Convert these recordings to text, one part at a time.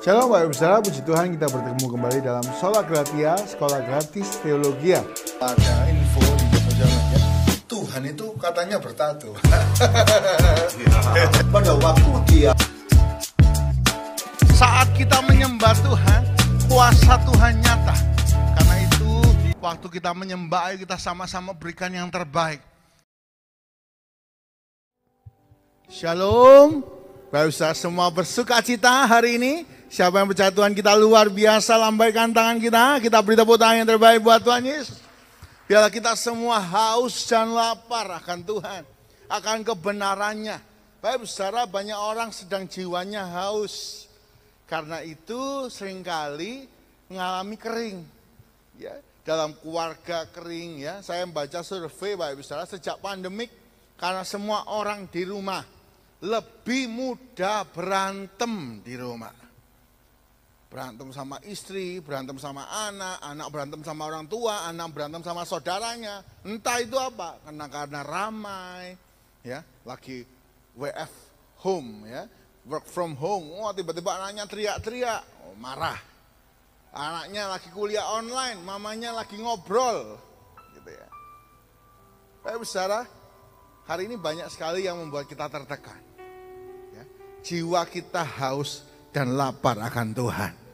Shalom Bapak Ibu Saudara, puji Tuhan kita bertemu kembali dalam Sola Gratia, Sekolah Gratis Teologia. Ada info di sosial media, Tuhan itu katanya bertato. Pada waktu dia saat kita menyembah Tuhan, kuasa Tuhan nyata. Karena itu, waktu kita menyembah, ayo kita sama-sama berikan yang terbaik. Shalom, Bapak Ibu Saudara semua bersuka cita hari ini. Siapa yang percaya Tuhan kita luar biasa, lambaikan tangan kita beri tepuk tangan yang terbaik buat Tuhan Yesus. Biarlah kita semua haus dan lapar akan Tuhan, akan kebenarannya. Bapak Ibu Saudara, banyak orang sedang jiwanya haus. Karena itu seringkali mengalami kering. Ya, dalam keluarga kering ya. Saya membaca survei Bapak Ibu Saudara sejak pandemik, karena semua orang di rumah lebih mudah berantem di rumah. Berantem sama istri, berantem sama anak, anak berantem sama orang tua, anak berantem sama saudaranya. Entah itu apa, karena ramai, ya, lagi WF home, ya, work from home. Oh, tiba-tiba anaknya teriak-teriak, oh, marah. Anaknya lagi kuliah online, mamanya lagi ngobrol, gitu ya. Bapak Saudara, hari ini banyak sekali yang membuat kita tertekan. Ya. Jiwa kita haus dan lapar akan Tuhan.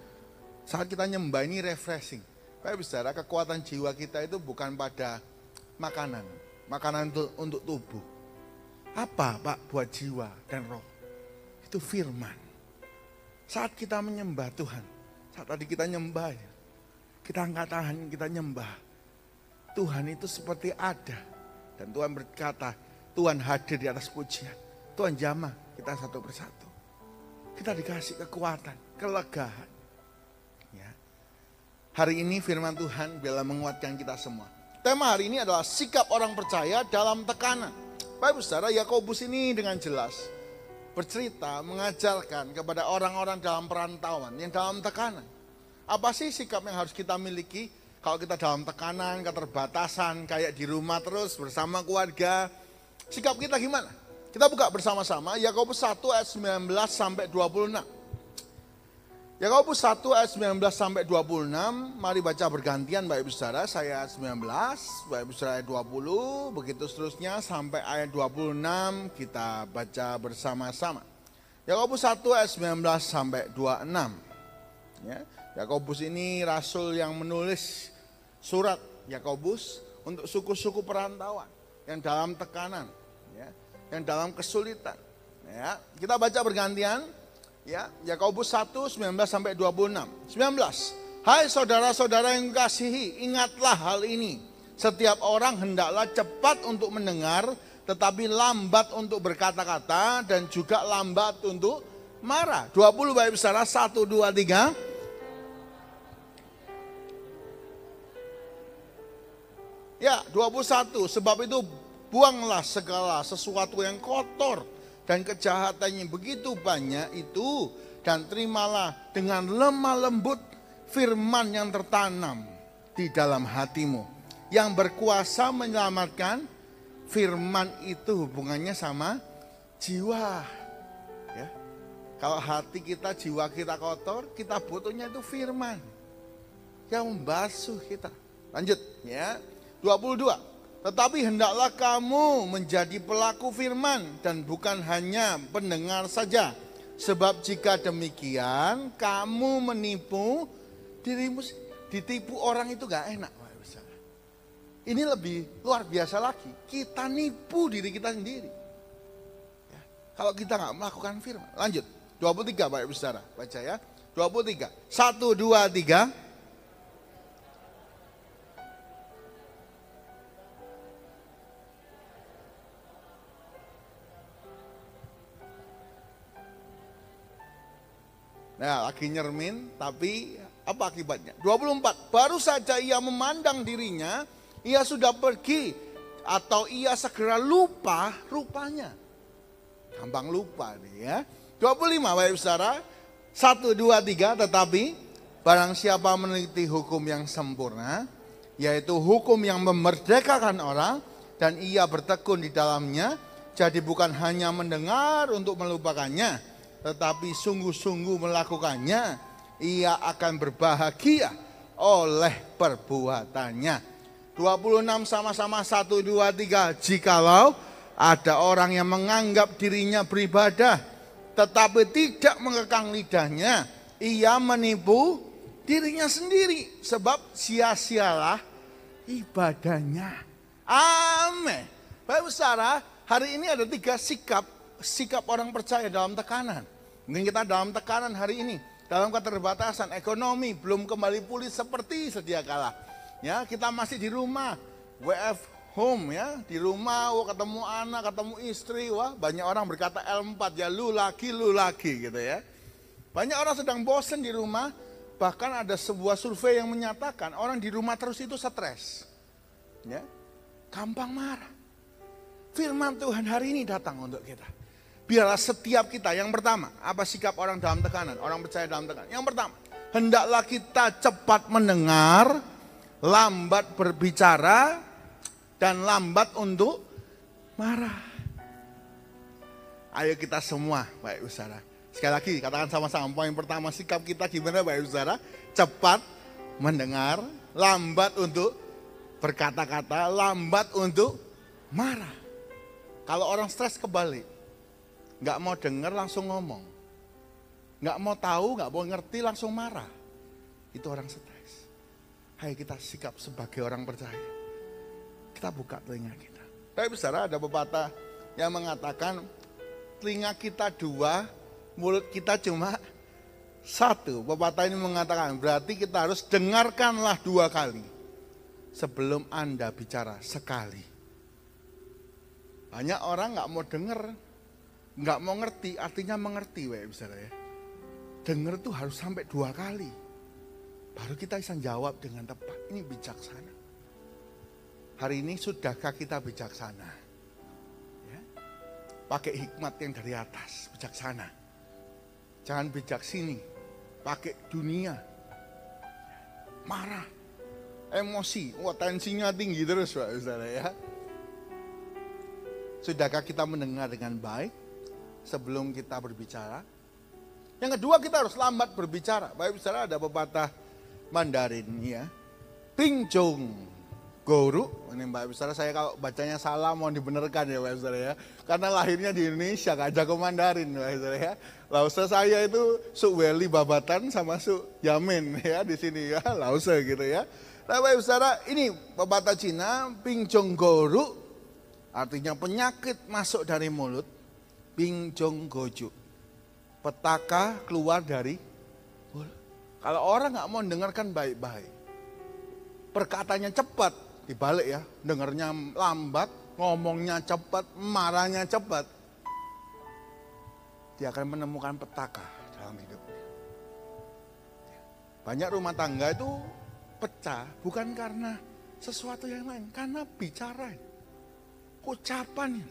Saat kita nyembah ini refreshing. Bapak Saudara, kekuatan jiwa kita itu bukan pada makanan. Makanan untuk tubuh. Apa Pak buat jiwa dan roh? Itu firman. Saat kita menyembah Tuhan. Saat tadi kita nyembah ya. Kita angkat tangan, kita nyembah. Tuhan itu seperti ada. Dan Tuhan berkata, Tuhan hadir di atas pujian. Tuhan jamah kita satu persatu. Kita dikasih kekuatan, kelegaan. Ya. Hari ini firman Tuhan biarlah menguatkan kita semua. Tema hari ini adalah sikap orang percaya dalam tekanan. Bapak Ibu Saudara, Yakobus ini dengan jelas bercerita, mengajarkan kepada orang-orang dalam perantauan yang dalam tekanan. Apa sih sikap yang harus kita miliki kalau kita dalam tekanan, keterbatasan, kayak di rumah terus bersama keluarga. Sikap kita gimana? Kita buka bersama-sama Yakobus 1 ayat 19 sampai 26. Yakobus 1 ayat 19 sampai 26, mari baca bergantian Bapak Ibu Saudara. Saya ayat 19, Bapak Ibu Saudara ayat 20, begitu seterusnya sampai ayat 26 kita baca bersama-sama. Yakobus 1 ayat 19 sampai 26. Ya, Yakobus ini rasul yang menulis surat Yakobus untuk suku-suku perantauan yang dalam tekanan, ya, yang dalam kesulitan. Ya, kita baca bergantian. Ya, Yakobus 1, 19 sampai 26. 19. Hai saudara-saudara yang kasihi, ingatlah hal ini. Setiap orang hendaklah cepat untuk mendengar, tetapi lambat untuk berkata-kata dan juga lambat untuk marah. 20 Bapak Ibu Saudara, 1, 2, 3. Ya, 21. Sebab itu buanglah segala sesuatu yang kotor dan kejahatan yang begitu banyak itu, dan terimalah dengan lemah lembut firman yang tertanam di dalam hatimu, yang berkuasa menyelamatkan. Firman itu hubungannya sama jiwa. Ya. Kalau hati kita, jiwa kita kotor, kita butuhnya itu firman yang membasuh kita. Lanjut ya, 22. Tetapi hendaklah kamu menjadi pelaku firman dan bukan hanya pendengar saja. Sebab jika demikian kamu menipu dirimu. Ditipu orang itu gak enak. Ini lebih luar biasa lagi. Kita nipu diri kita sendiri. Ya, kalau kita gak melakukan firman. Lanjut, 23 Bapak Ibu Saudara. Baca ya, 23. 1, 2, 3. Nah, lagi nyermin, tapi apa akibatnya? 24, baru saja ia memandang dirinya, ia sudah pergi, atau ia segera lupa rupanya. Gampang lupa nih ya. 25, Bapak Ibu Saudara, 1, 2, 3, tetapi barang siapa meneliti hukum yang sempurna, yaitu hukum yang memerdekakan orang, dan ia bertekun di dalamnya, jadi bukan hanya mendengar untuk melupakannya, tetapi sungguh-sungguh melakukannya, ia akan berbahagia oleh perbuatannya. 26 sama-sama 1, 2, 3. Jikalau ada orang yang menganggap dirinya beribadah, tetapi tidak mengekang lidahnya, ia menipu dirinya sendiri, sebab sia-sialah ibadahnya. Amin. Baik saudara, hari ini ada 3 sikap orang percaya dalam tekanan. Mungkin kita dalam tekanan hari ini, dalam keterbatasan ekonomi, belum kembali pulih seperti sedia kala. Ya, kita masih di rumah, WF home ya, di rumah, ketemu anak, ketemu istri, wah banyak orang berkata L4 ya, lu lagi gitu ya. Banyak orang sedang bosan di rumah, bahkan ada sebuah survei yang menyatakan orang di rumah terus itu stres. Ya, gampang marah. Firman Tuhan hari ini datang untuk kita. Biarlah setiap kita, yang pertama, apa sikap orang dalam tekanan, orang percaya dalam tekanan. Yang pertama, hendaklah kita cepat mendengar, lambat berbicara, dan lambat untuk marah. Ayo kita semua, baik saudara. Sekali lagi katakan sama-sama, poin pertama sikap kita gimana baik saudara? Cepat mendengar, lambat untuk berkata-kata, lambat untuk marah. Kalau orang stres kebalik, nggak mau dengar langsung ngomong, nggak mau tahu, nggak mau ngerti langsung marah. Itu orang stres. Hai kita sikap sebagai orang percaya, kita buka telinga kita. Tapi saudara, ada pepatah yang mengatakan telinga kita 2, mulut kita cuma 1. Pepatah ini mengatakan berarti kita harus dengarkanlah 2 kali sebelum Anda bicara sekali. Banyak orang nggak mau dengar, nggak mau ngerti, artinya mengerti, saudara ya. Dengar tuh harus sampai 2 kali, baru kita bisa jawab dengan tepat. Ini bijaksana. Hari ini sudahkah kita bijaksana? Ya. Pakai hikmat yang dari atas, bijaksana. Jangan bijak sini, pakai dunia. Marah, emosi, wah tensinya tinggi terus, saudara ya. Sudahkah kita mendengar dengan baik sebelum kita berbicara? Yang kedua, kita harus lambat berbicara. Baik saudara, ada pepatah Mandarin ya. Pinjong Guru. Ini Mbak saudara, saya kalau bacanya salah mohon dibenarkan ya Mbak saudara ya. Karena lahirnya di Indonesia, gak jago Mandarin Mbak saudara ya. Lausa saya itu Suk Weli Babatan sama Suk Yamin ya di sini ya, Lausa gitu ya. Nah Mbak saudara, ini pepatah Cina, Pinjong Guru. Artinya penyakit masuk dari mulut, Pinjong Goju. Petaka keluar dari mulut. Kalau orang nggak mau dengarkan baik-baik, perkataannya cepat, dibalik ya, dengarnya lambat, ngomongnya cepat, marahnya cepat, dia akan menemukan petaka dalam hidupnya. Banyak rumah tangga itu pecah bukan karena sesuatu yang lain, karena bicara. Ucapan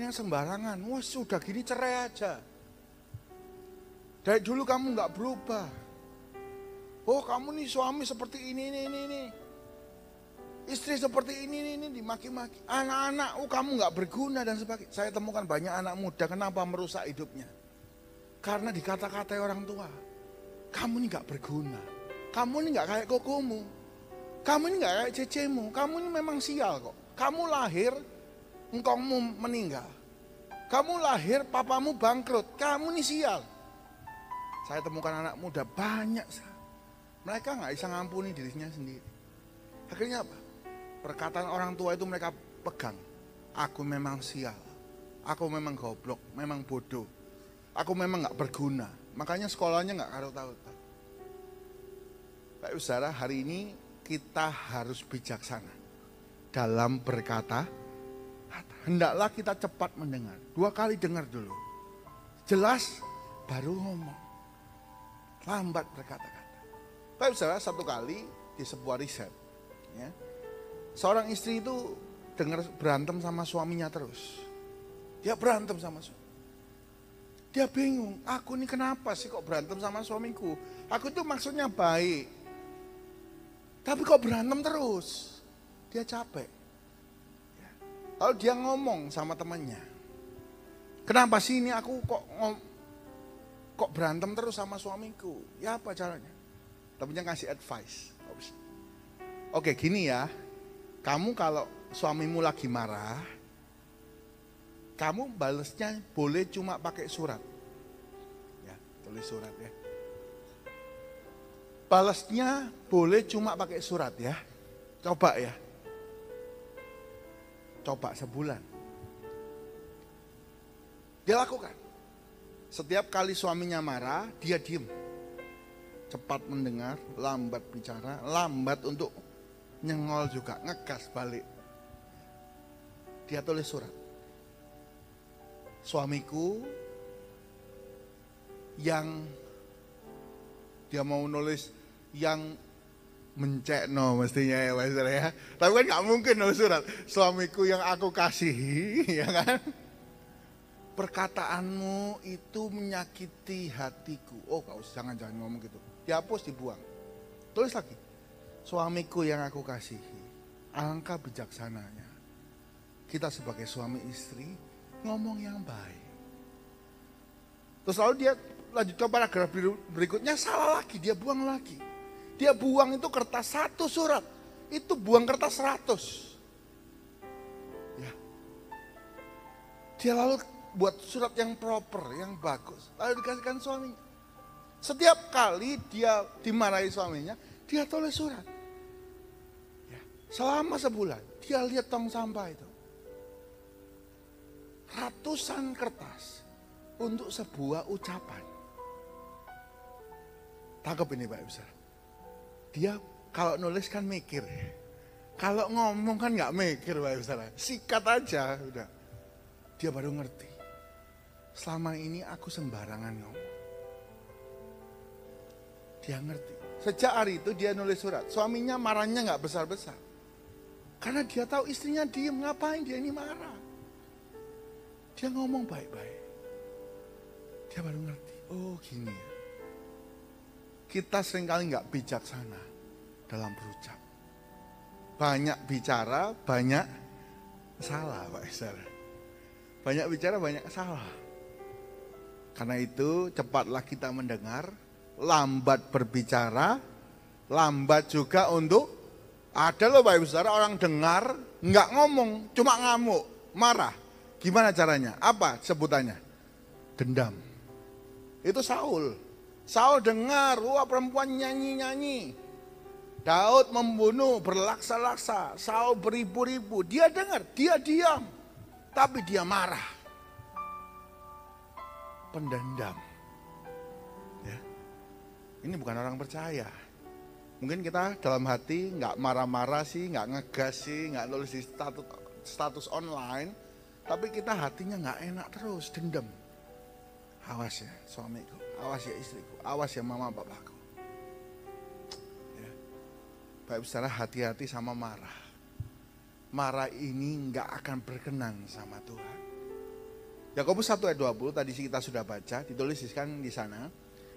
yang sembarangan. Wah sudah gini cerai aja. Dari dulu kamu nggak berubah. Oh kamu nih suami seperti ini. Istri seperti ini dimaki-maki. Anak-anak, oh kamu nggak berguna dan sebagainya. Saya temukan banyak anak muda kenapa merusak hidupnya. Karena dikata-katai orang tua. Kamu nih nggak berguna. Kamu nih nggak kayak kokomu. Kamu ini nggak kayak cecemu. Kamu ini memang sial kok. Kamu lahir, engkaumu meninggal. Kamu lahir, papamu bangkrut. Kamu ini sial. Saya temukan anak muda banyak. Mereka nggak bisa ngampuni dirinya sendiri. Akhirnya apa? Perkataan orang tua itu mereka pegang. Aku memang sial. Aku memang goblok, memang bodoh. Aku memang nggak berguna. Makanya sekolahnya nggak tahu. Baik saudara, hari ini kita harus bijaksana dalam berkata. Hendaklah kita cepat mendengar. 2 kali dengar dulu. Jelas baru ngomong. Lambat berkata-kata. Baik saudara, 1 kali di sebuah riset. Ya, seorang istri itu dengar berantem sama suaminya terus. Dia berantem sama suami. Dia bingung. Aku ini kenapa sih kok berantem sama suamiku? Aku tuh maksudnya baik. Tapi kok berantem terus? Dia capek. Lalu dia ngomong sama temannya. Kenapa sih ini aku kok berantem terus sama suamiku? Ya apa caranya? Tapi dia ngasih advice. Oke, gini ya. Kamu kalau suamimu lagi marah, kamu balesnya boleh cuma pakai surat. Ya, tulis surat ya. Balasnya boleh cuma pakai surat ya. Coba ya. Coba sebulan. Dia lakukan. Setiap kali suaminya marah, dia diem. Cepat mendengar, lambat bicara, lambat untuk nyengol juga, ngegas balik. Dia tulis surat. Suamiku yang dia mau nulis yang mencekno mestinya ya Mas ya. Tapi kan gak mungkin nulis surat. Suamiku yang aku kasihi, ya kan? Perkataanmu itu menyakiti hatiku. Oh gak usah, jangan ngomong gitu. Dihapus, dibuang. Tulis lagi. Suamiku yang aku kasihi. Alangkah bijaksananya kita sebagai suami istri ngomong yang baik. Terus lalu dia lanjut ke paragraf berikutnya, salah lagi, dia buang lagi. Dia buang itu kertas 1 surat. Itu buang kertas 100. Ya. Dia lalu buat surat yang proper, yang bagus. Lalu dikasihkan suaminya. Setiap kali dia dimarahi suaminya, dia tulis surat. Ya. Selama sebulan, dia lihat tong sampah itu. Ratusan kertas untuk sebuah ucapan. Tangkap ini Pak Besar. Dia kalau nulis kan mikir. Kalau ngomong kan nggak mikir Pak Besar. Sikat aja udah. Dia baru ngerti. Selama ini aku sembarangan ngomong. Dia ngerti. Sejak hari itu dia nulis surat. Suaminya marahnya nggak besar-besar. Karena dia tahu istrinya diem. Ngapain dia ini marah? Dia ngomong baik-baik. Dia baru ngerti. Oh gini ya. Kita seringkali nggak bijaksana dalam berucap. Banyak bicara, banyak salah Pak Isar. Banyak bicara, banyak salah. Karena itu cepatlah kita mendengar, lambat berbicara, lambat juga untuk, ada loh Pak Isar, orang dengar, nggak ngomong, cuma ngamuk, marah. Gimana caranya? Apa sebutannya? Dendam. Itu Saul. Saul dengar, wah perempuan nyanyi-nyanyi. Daud membunuh berlaksa-laksa. Saul beribu-ribu. Dia dengar, dia diam. Tapi dia marah. Pendendam. Ya. Ini bukan orang percaya. Mungkin kita dalam hati nggak marah-marah sih, nggak ngegas sih, nggak nulis di status online. Tapi kita hatinya nggak enak terus, dendam. Awas ya suamiku. Awas ya istriku, awas ya mama bapakku. Ya. Baik saudara, hati-hati sama marah. Marah ini nggak akan berkenan sama Tuhan. Yakobus 1 ayat 20 tadi kita sudah baca, dituliskan di sana.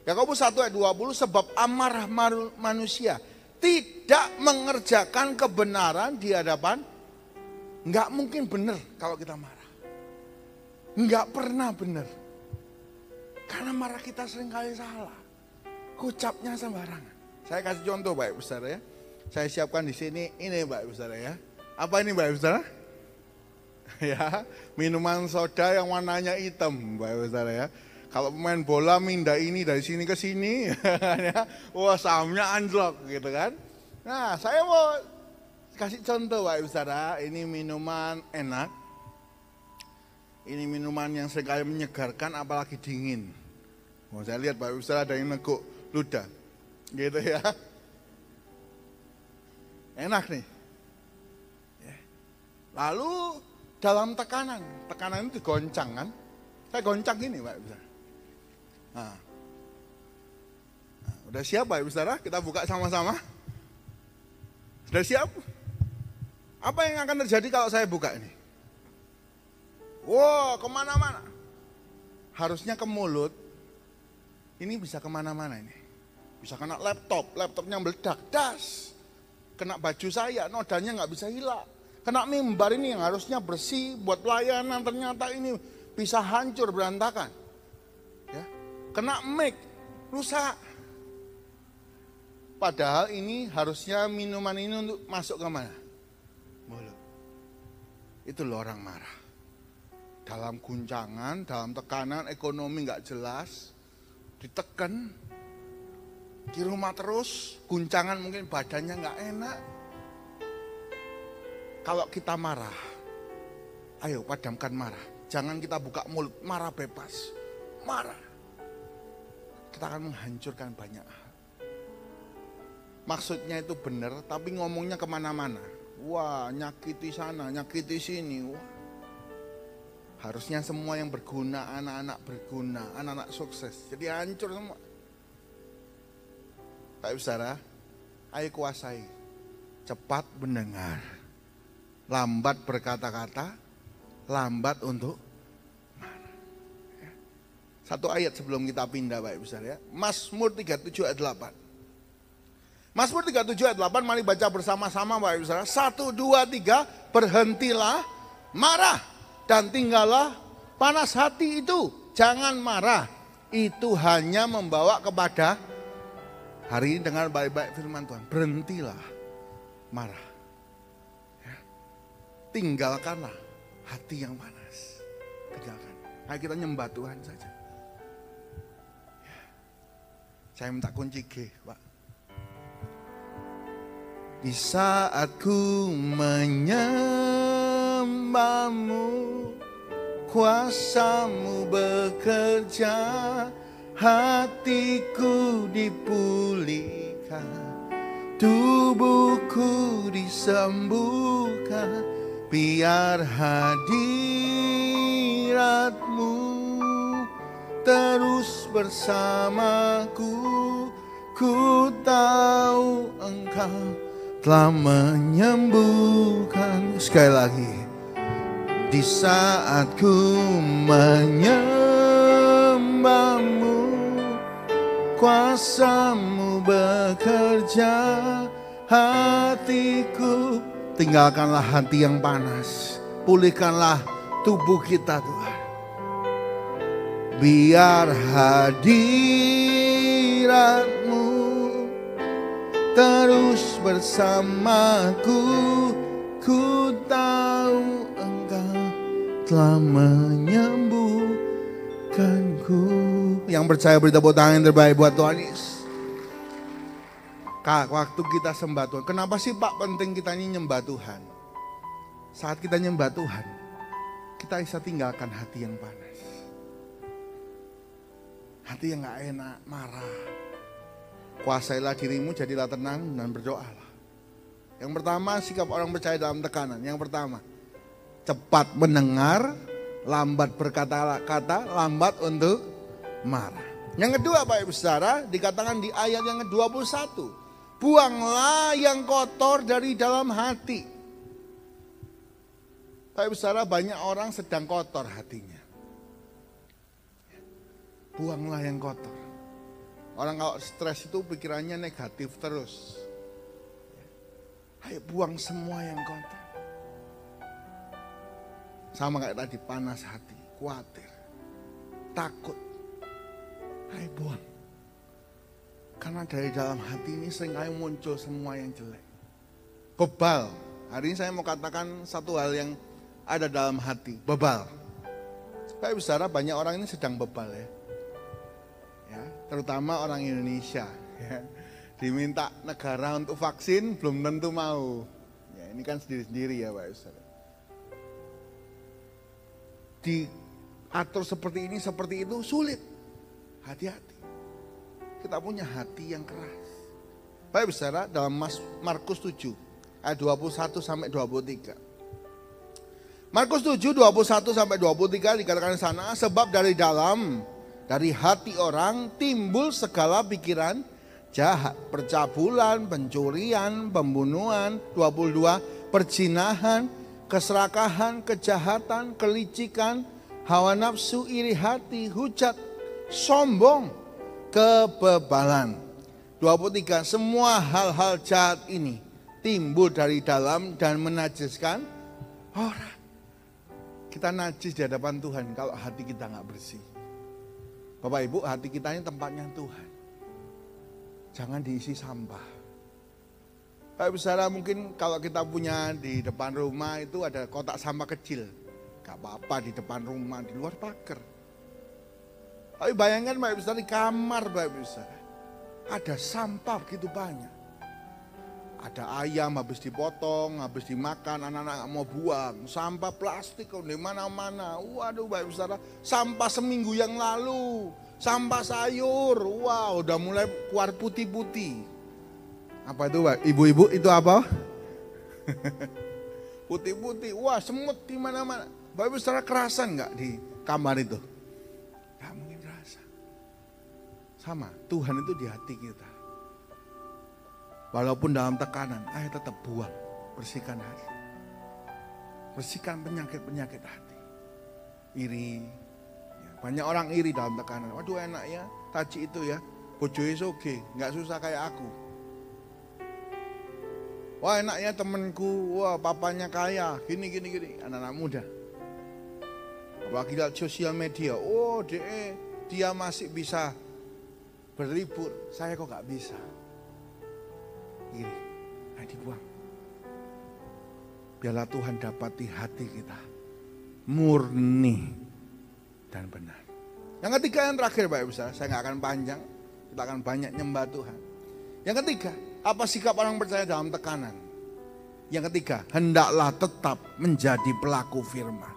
Yakobus 1 ayat 20, sebab amarah manusia tidak mengerjakan kebenaran di hadapan. Nggak mungkin benar kalau kita marah. Nggak pernah benar. Karena marah kita seringkali salah. Ucapnya sembarangan. Saya kasih contoh Bapak Ibu Saudara ya. Saya siapkan di sini ini Bapak Ibu Saudara ya. Apa ini Bapak Ibu Saudara? Ya, minuman soda yang warnanya hitam Bapak Ibu Saudara ya. Kalau pemain bola mindah ini dari sini ke sini ya. Wah, sahamnya anjlok gitu kan. Nah, saya mau kasih contoh Bapak Ibu Saudara, ini minuman enak. Ini minuman yang sekali menyegarkan apalagi dingin. Oh, saya lihat Bapak Ibu Saudara ada yang neguk ludah. Gitu ya. Enak nih. Ya. Lalu dalam tekanan itu digoncang kan. Saya goncang gini Bapak Ibu Saudara. Nah, udah siap Bapak Ibu Saudara? Kita buka sama-sama. Sudah siap? Apa yang akan terjadi kalau saya buka ini? Wow, kemana-mana. Harusnya ke mulut. Ini bisa kemana-mana ini. Bisa kena laptopnya meledak, das. Kena baju saya, nodanya nggak bisa hilang. Kena mimbar ini yang harusnya bersih buat pelayanan, ternyata ini bisa hancur berantakan. Ya. Kena mic, rusak. Padahal ini harusnya minuman ini untuk masuk ke mana? Mulut. Itu loh orang marah. Dalam guncangan, dalam tekanan ekonomi nggak jelas, ditekan, di rumah terus, guncangan mungkin badannya nggak enak. Kalau kita marah, ayo padamkan marah. Jangan kita buka mulut, marah bebas. Marah. Kita akan menghancurkan banyak hal. Maksudnya itu benar, tapi ngomongnya kemana-mana. Wah, nyakiti sana, nyakiti sini. Wah. Harusnya semua yang berguna, anak-anak berguna, anak-anak sukses. Jadi hancur semua. Baik saudara, ayo kuasai. Cepat mendengar. Lambat berkata-kata, lambat untuk marah. Satu ayat sebelum kita pindah Bapak Ibu saudara ya. Mazmur 37 ayat 8. Mazmur 37 ayat 8, mari baca bersama-sama Bapak Ibu saudara. 1, 2, 3, berhentilah marah dan tinggallah panas hati itu. Jangan marah, itu hanya membawa kepada, hari ini dengar baik-baik firman Tuhan, berhentilah marah. Tinggalkanlah hati yang panas. Tinggalkan. Ayo kita nyembah Tuhan saja. Ya. Saya minta kunci G, Pak. Di saat ku menyembahmu, kuasamu bekerja, hatiku dipulihkan, tubuhku disembuhkan. Biar hadiratmu terus bersamaku, ku tahu engkau telah menyembuhkan. Sekali lagi, di saat ku menyembahmu, kuasamu bekerja, hatiku. Tinggalkanlah hati yang panas, pulihkanlah tubuh kita Tuhan. Biar hadiratmu terus bersamaku, ku tahu engkau telah menyembuhkanku. Yang percaya beri tepuk tangan yang terbaik buat Tuhan Yesus. Kak, waktu kita sembah Tuhan, kenapa sih Pak penting kita ini nyembah Tuhan? Saat kita nyembah Tuhan, kita bisa tinggalkan hati yang panas. Hati yang gak enak, marah. Kuasailah dirimu, jadilah tenang dan berdoalah. Yang pertama, sikap orang percaya dalam tekanan. Yang pertama, cepat mendengar, lambat berkata-kata, lambat untuk marah. Yang kedua Pak Ibu Saudara, dikatakan di ayat yang ke-21. Buanglah yang kotor dari dalam hati. Pak Ibu Saudara, banyak orang sedang kotor hatinya. Buanglah yang kotor. Orang kalau stres itu pikirannya negatif terus. Ayo buang semua yang kotor. Sama kayak tadi, panas hati, khawatir, takut. Ayo buang. Karena dari dalam hati ini seringkali muncul semua yang jelek. Bebal. Hari ini saya mau katakan satu hal yang ada dalam hati. Bebal. Supaya saudara, banyak orang ini sedang bebal ya. Ya, terutama orang Indonesia. Ya. Diminta negara untuk vaksin belum tentu mau. Ya, ini kan sendiri-sendiri ya Pak Saudara. Diatur seperti ini, seperti itu sulit. Hati-hati. Kita punya hati yang keras. Baik saudara, dalam Markus 7 ayat 21 sampai 23. Markus 7 21 sampai 23 dikatakan sana, sebab dari dalam, dari hati orang timbul segala pikiran jahat, percabulan, pencurian, pembunuhan, 22, perzinahan, keserakahan, kejahatan, kelicikan, hawa nafsu, iri hati, hujat, sombong, kebebalan. 23, semua hal-hal jahat ini timbul dari dalam dan menajiskan orang. Kita najis di hadapan Tuhan kalau hati kita nggak bersih. Bapak Ibu, hati kita ini tempatnya Tuhan. Jangan diisi sampah. Bapak Saudara, mungkin kalau kita punya di depan rumah itu ada kotak sampah kecil. Gak apa-apa di depan rumah, di luar pagar. Tapi bayangkan Bapak Saudara, di kamar Bapak Saudara, ada sampah begitu banyak. Ada ayam habis dipotong, habis dimakan, anak-anak mau buang. Sampah plastik di mana-mana. Waduh Bapak Saudara, sampah seminggu yang lalu. Sampah sayur, wow udah mulai keluar putih-putih. Apa itu Pak? Ibu-ibu itu apa? Putih-putih, wah semut di mana-mana. Bapak Ibu Saudara kerasan nggak di kamar itu? Nggak mungkin kerasa. Sama, Tuhan itu di hati kita. Walaupun dalam tekanan, ayo tetap buang, bersihkan hati. Bersihkan penyakit-penyakit hati. Iri. Banyak orang iri dalam tekanan. Waduh enak ya, taji itu ya. Bojoe soge, nggak susah kayak aku. Wah enak ya temenku, wah papanya kaya, gini. Anak-anak muda. Apalagi lihat sosial media, oh dia masih bisa berlibur, saya kok nggak bisa. Iri, nah dibuang. Biarlah Tuhan dapati hati kita murni dan benar. Yang ketiga, yang terakhir Bapak Ibu Saudara, saya nggak akan panjang, kita akan banyak nyembah Tuhan. Yang ketiga, apa sikap orang percaya dalam tekanan? Yang ketiga, hendaklah tetap menjadi pelaku firman.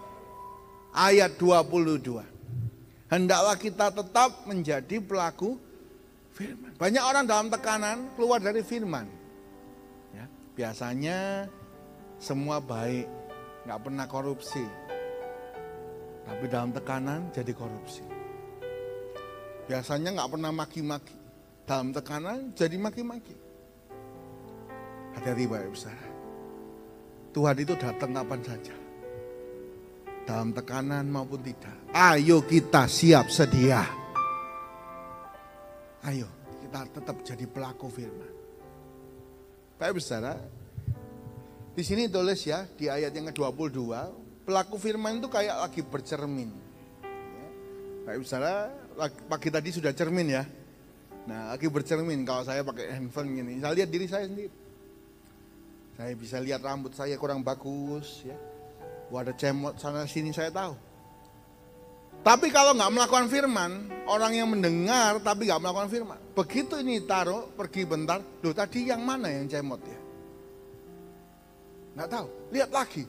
Ayat 22. Hendaklah kita tetap menjadi pelaku firman. Banyak orang dalam tekanan keluar dari firman. Ya, biasanya semua baik, nggak pernah korupsi. Tapi dalam tekanan jadi korupsi. Biasanya nggak pernah maki-maki. Dalam tekanan jadi maki-maki. Hati-hati Bapak Ibu Saudara. Tuhan itu datang kapan saja. Dalam tekanan maupun tidak. Ayo kita siap sedia. Ayo kita tetap jadi pelaku firman. Bapak Ibu Saudara, di sini tulis ya di ayat yang ke-22, pelaku firman itu kayak lagi bercermin. Ya. Bapak Ibu Saudara, pagi tadi sudah cermin ya. Nah, lagi bercermin kalau saya pakai handphone gini. Saya lihat diri saya sendiri. Saya bisa lihat rambut saya kurang bagus ya. Ada cemot sana sini saya tahu. Tapi kalau nggak melakukan firman, orang yang mendengar tapi nggak melakukan firman. Begitu ini taruh, pergi bentar, loh tadi yang mana yang cemot ya? Nggak tahu, lihat lagi,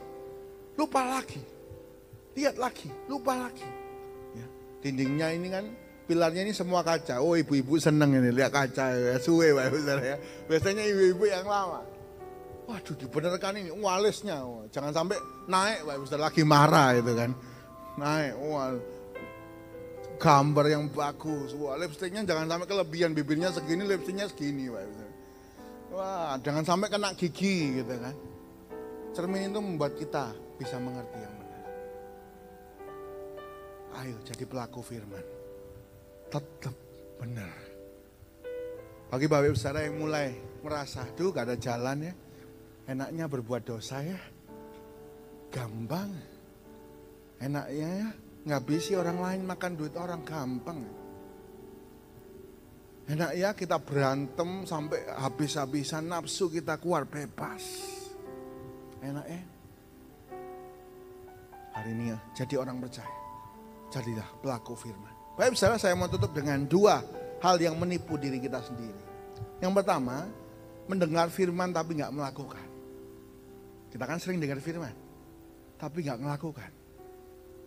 lupa lagi, lihat lagi, lupa lagi. Ya, dindingnya ini kan, pilarnya ini semua kaca. Oh ibu-ibu seneng ini lihat kaca, ya, suwe Pak Ibu ya. Biasanya ibu-ibu yang lama. Waduh dibenarkan ini, walisnya, jangan sampai naik Pak Ibu lagi marah itu kan, naik, wah. Gambar yang bagus, wah lipstiknya jangan sampai kelebihan, bibirnya segini, lipstiknya segini, wah jangan sampai kena gigi gitu kan. Cermin itu membuat kita bisa mengerti yang benar. Ayo jadi pelaku firman, tetap benar. Bagi Bapak Ibu Saudara yang mulai merasa, gak ada jalan ya, enaknya berbuat dosa ya, gampang, enaknya ya. Ngabisi orang lain makan duit orang gampang. Enak ya kita berantem sampai habis-habisan nafsu kita keluar bebas. Enak ya. Hari ini ya jadi orang percaya. Jadilah pelaku firman. Baik saudara, saya mau tutup dengan dua hal yang menipu diri kita sendiri. Yang pertama, mendengar firman tapi gak melakukan. Kita kan sering dengar firman tapi gak melakukan.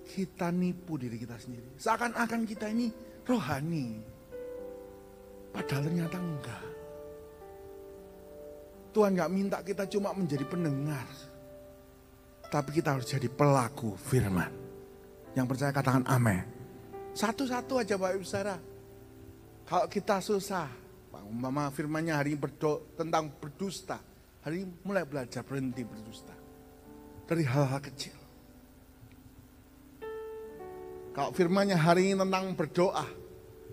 Kita nipu diri kita sendiri. Seakan-akan kita ini rohani. Padahal ternyata enggak. Tuhan gak minta kita cuma menjadi pendengar. Tapi kita harus jadi pelaku firman. Yang percaya katakan amin. Satu-satu aja Bapak Ibu Saudara. Kalau kita susah, umpama firmannya hari ini tentang berdusta. Hari ini mulai belajar berhenti berdusta. Dari hal-hal kecil. Kalau firmannya hari ini tentang berdoa,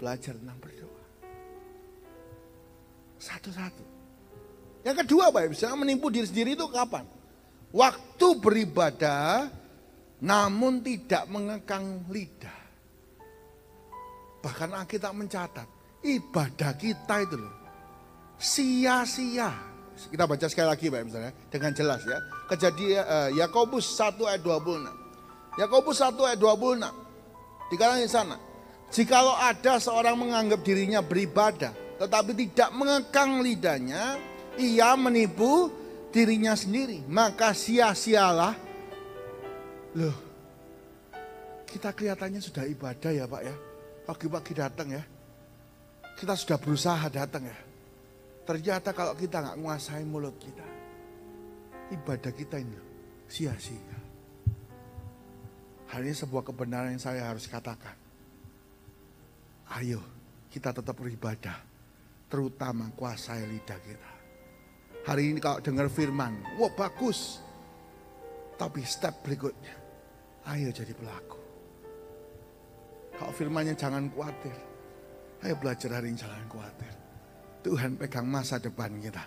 belajar tentang berdoa. Satu-satu. Yang kedua Bapak Ibu, menipu diri sendiri itu kapan? Waktu beribadah, namun tidak mengekang lidah. Bahkan Alkitab mencatat, ibadah kita itu loh, sia-sia. Kita baca sekali lagi Pak misalnya, dengan jelas ya. Kejadian Yakobus 1 ayat 26. Yakobus 1 ayat 26. Dikatakan di sana, jikalau ada seorang menganggap dirinya beribadah, tetapi tidak mengekang lidahnya, ia menipu dirinya sendiri. Maka sia-sialah. Loh, kita kelihatannya sudah ibadah ya Pak ya. Pagi-pagi datang ya. Kita sudah berusaha datang ya. Ternyata kalau kita nggak menguasai mulut kita, ibadah kita ini sia-sia. Hal ini sebuah kebenaran yang saya harus katakan. Ayo kita tetap beribadah, terutama kuasai lidah kita. Hari ini kalau dengar firman, wah bagus. Tapi step berikutnya, ayo jadi pelaku. Kalau firmannya jangan khawatir, ayo belajar hari ini jangan khawatir. Tuhan pegang masa depan kita.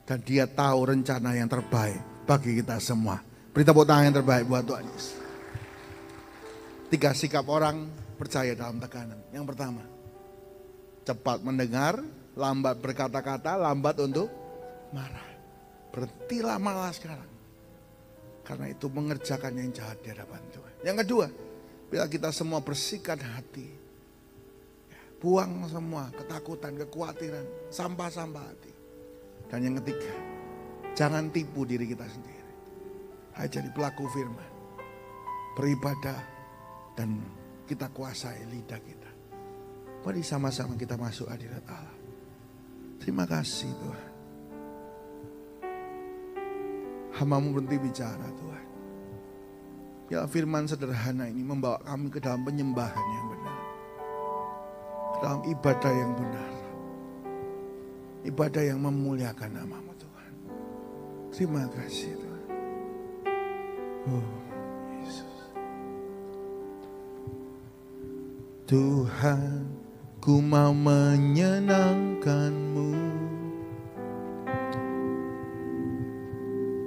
Dan dia tahu rencana yang terbaik bagi kita semua. Beri tepuk tangan yang terbaik buat Tuhan Yesus. 3 sikap orang percaya dalam tekanan. Yang pertama, cepat mendengar, lambat berkata-kata, lambat untuk marah. Berhentilah malah sekarang. Karena itu mengerjakan yang jahat di hadapan Tuhan. Yang kedua, bila kita semua bersihkan hati. Buang semua ketakutan, kekhawatiran, sampah-sampah hati. Dan yang ketiga, jangan tipu diri kita sendiri. Ayo jadi pelaku firman. Beribadah dan kita kuasai lidah kita. Mari sama-sama kita masuk hadirat Allah. Terima kasih Tuhan. Hamba-Mu berhenti bicara Tuhan. Ya firman sederhana ini membawa kami ke dalam penyembahan yang benar. Dalam ibadah yang benar. Ibadah yang memuliakan nama-Mu Tuhan. Terima kasih Tuhan. Oh Yesus. Tuhan, ku mau menyenangkan-Mu.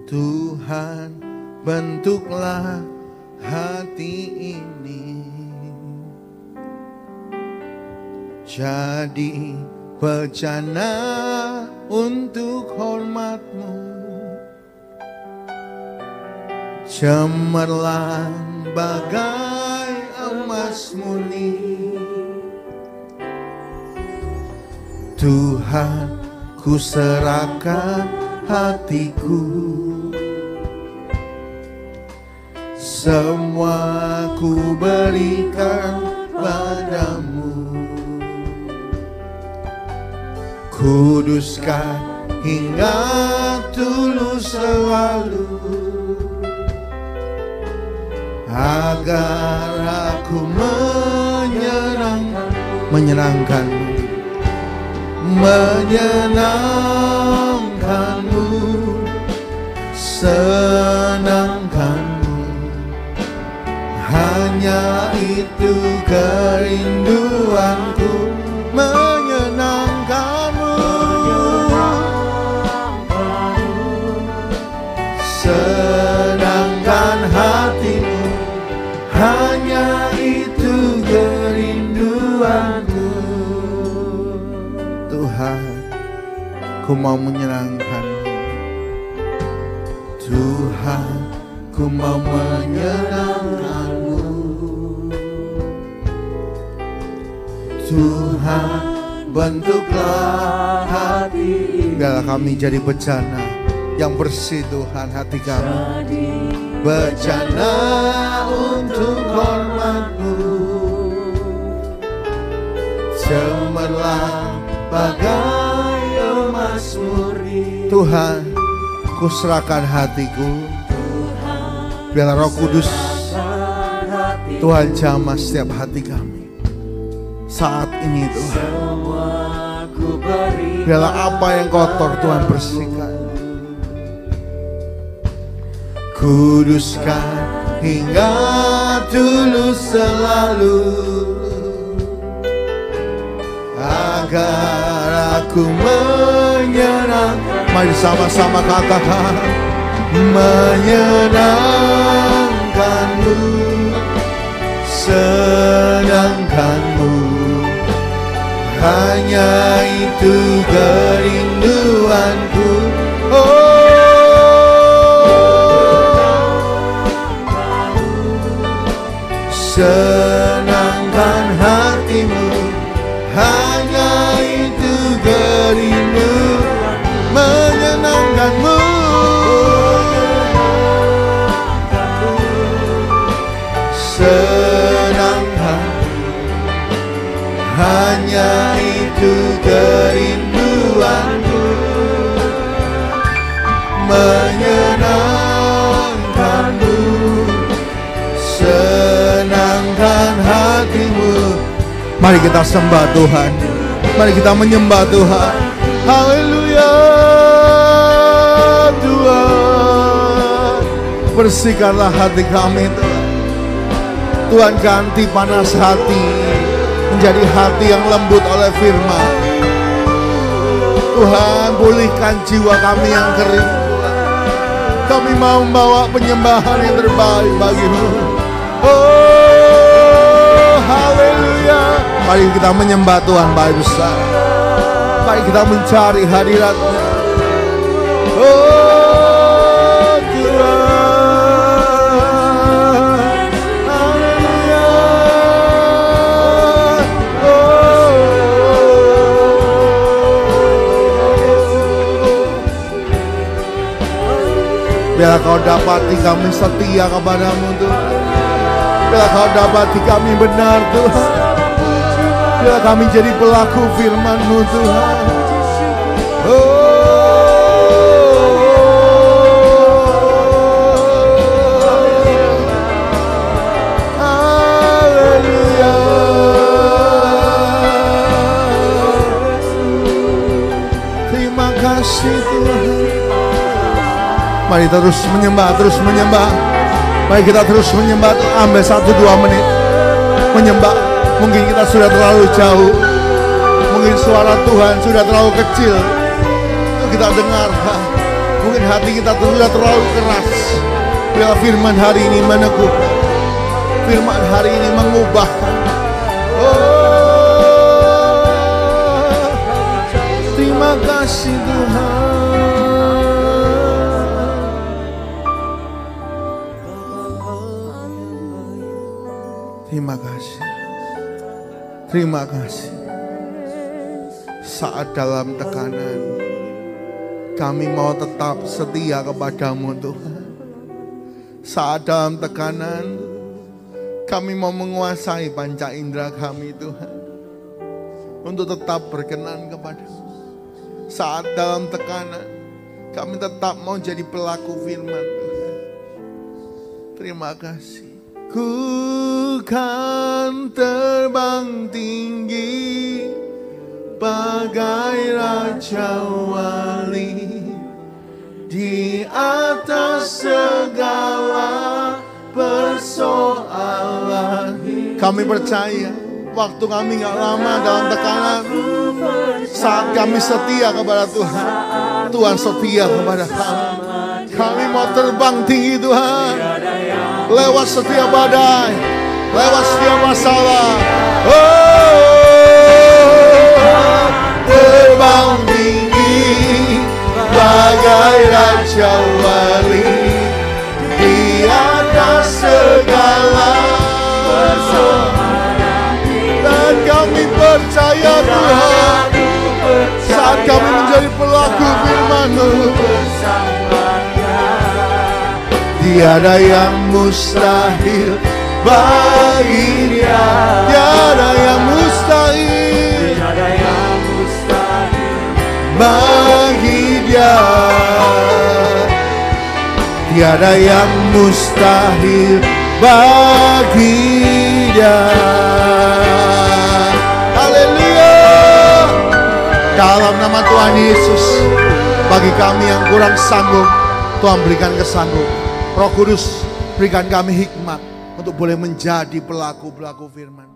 Tuhan, bentuklah hati ini jadi bejana untuk hormat-Mu. Cemerlang bagai emas murni. Tuhan, ku serahkan hatiku. Semua ku berikan padamu. Kuduskan hingga tulus selalu, agar aku menyenangkanmu, senangkanmu. Hanya itu kerinduanku, menyenangkanmu, senangkan hatimu. Hanya itu kerinduanku. Tuhan, ku mau menyenangkanmu. Tuhan, ku mau menyenangkanmu. Tuhan, bentuklah hati. Biarlah kami jadi bejana yang bersih Tuhan, hati kami. Bejana untuk hormat-Mu. Cemerlang bagai emas murni. Tuhan, ku serahkan hatiku. Biarlah Roh Kudus Tuhan jamah setiap hati kami saat ini Tuhan. Biarlah apa yang kotor Tuhan bersihkan. Kuduskan hingga tulus selalu, agar aku menyenangkan. Mari sama-sama katakan, menyenangkan senangkanmu, hanya itu kerinduanku. Senangkan hatimu, hanya itu kerindu, menyenangkanmu. Senangkan, hanya itu kerinduanku, menyenangkanmu. Senangkan hatimu. Mari kita sembah Tuhan, mari kita menyembah Tuhan. Haleluya. Tuhan, bersihkanlah hati kami Tuhan. Tuhan, ganti panas hati menjadi hati yang lembut oleh firman. Tuhan, pulihkan jiwa kami yang kering. Kami mau membawa penyembahan yang terbaik bagi-Mu. Oh, haleluya. Mari kita menyembah Tuhan Bapak besar. Mari kita mencari hadirat-Nya. Oh, Tuhan. Haleluya. Biarlah Kau dapati kami setia kepada-Mu Tuhan. Biarlah Kau dapati kami benar Tuhan. Biarlah kami jadi pelaku firman-Mu Tuhan. Haleluya. Terima kasih Tuhan. Mari terus menyembah, terus menyembah. Mari kita terus menyembah. Ambil 1-2 menit menyembah. Mungkin kita sudah terlalu jauh, mungkin suara Tuhan sudah terlalu kecil untuk kita dengar. Mungkin hati kita sudah terlalu keras. Biar firman hari ini meneguhkan, firman hari ini mengubahkan. Oh, terima kasih Tuhan. Terima kasih. Terima kasih. Saat dalam tekanan, kami mau tetap setia kepada-Mu Tuhan. Saat dalam tekanan, kami mau menguasai panca indera kami Tuhan, untuk tetap berkenan kepada-Mu. Saat dalam tekanan, kami tetap mau jadi pelaku firman Tuhan. Terima kasih. Ku kan terbang tinggi bagai raja wali di atas segala persoalan. Kami percaya waktu kami gak lama dalam tekanan, saat kami setia kepada Tuhan, Tuhan setia kepada kami. Kami mau terbang tinggi Tuhan, lewat setiap badai, lewat setiap masalah. Oh, terbang tinggi bagai raja wali di atas segala persoalan. Dan kami percaya Tuhan, saat kami menjadi pelaku firman-Mu, tiada yang mustahil bagi Dia. Tiada yang mustahil, tiada yang mustahil bagi Dia. Tiada yang mustahil bagi Dia. Haleluya. Dalam nama Tuhan Yesus, bagi kami yang kurang sanggup, Tuhan berikan kesanggupan. Roh Kudus, berikan kami hikmat untuk boleh menjadi pelaku-pelaku firman.